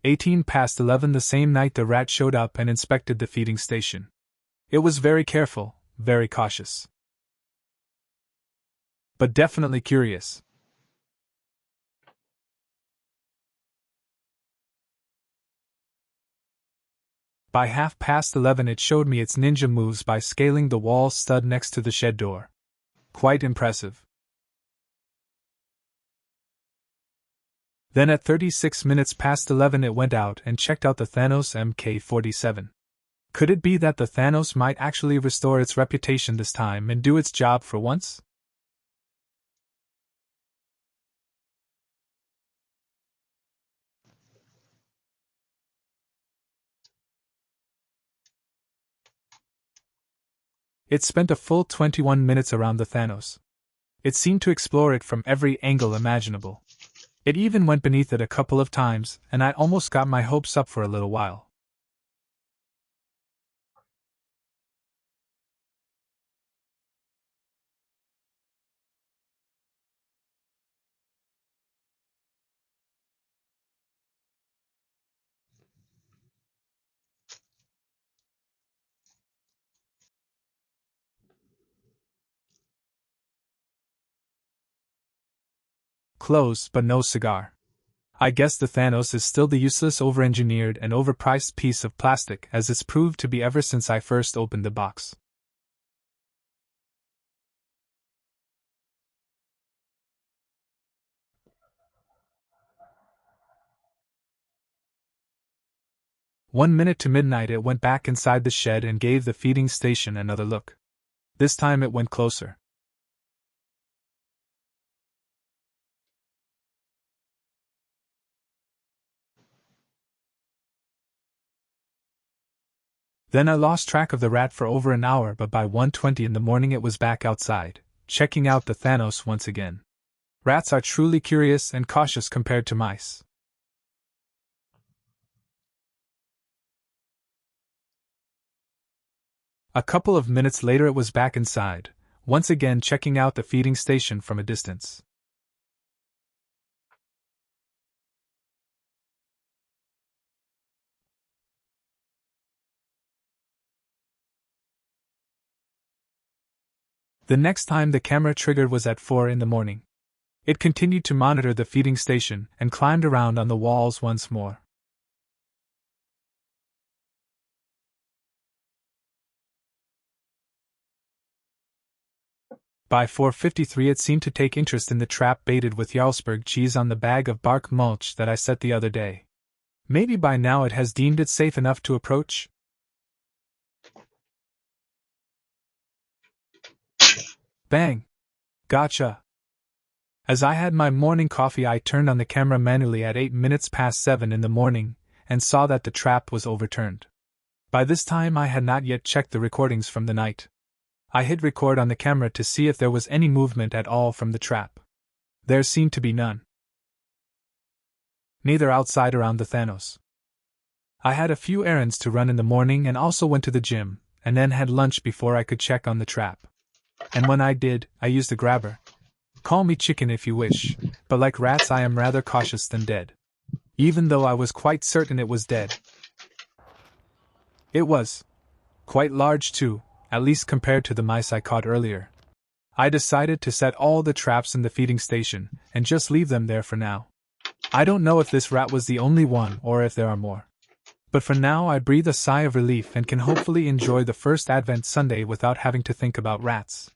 11 the same night the rat showed up and inspected the feeding station. It was very careful, very cautious. But definitely curious. By 11:30 it showed me its ninja moves by scaling the wall stud next to the shed door. Quite impressive. Then at 11:36 it went out and checked out the Thanos MK47. Could it be that the Thanos might actually restore its reputation this time and do its job for once? It spent a full 21 minutes around the Thanos. It seemed to explore it from every angle imaginable. It even went beneath it a couple of times, and I almost got my hopes up for a little while. Closed, but no cigar. I guess the Thanos is still the useless, over-engineered, and overpriced piece of plastic as it's proved to be ever since I first opened the box. One minute to midnight it went back inside the shed and gave the feeding station another look. This time it went closer. Then I lost track of the rat for over an hour, but by 1:20 in the morning it was back outside, checking out the Thanos once again. Rats are truly curious and cautious compared to mice. A couple of minutes later it was back inside, once again checking out the feeding station from a distance. The next time the camera triggered was at 4 in the morning. It continued to monitor the feeding station and climbed around on the walls once more. By 4:53 it seemed to take interest in the trap baited with Jarlsberg cheese on the bag of bark mulch that I set the other day. Maybe by now it has deemed it safe enough to approach? Bang! Gotcha! As I had my morning coffee I turned on the camera manually at 7 in the morning, and saw that the trap was overturned. By this time I had not yet checked the recordings from the night. I hit record on the camera to see if there was any movement at all from the trap. There seemed to be none. Neither outside around the Thanos. I had a few errands to run in the morning and also went to the gym, and then had lunch before I could check on the trap. And when I did, I used a grabber. Call me chicken if you wish, but like rats I am rather cautious than dead. Even though I was quite certain it was dead. It was. Quite large too, at least compared to the mice I caught earlier. I decided to set all the traps in the feeding station, and just leave them there for now. I don't know if this rat was the only one or if there are more. But for now I breathe a sigh of relief and can hopefully enjoy the first Advent Sunday without having to think about rats.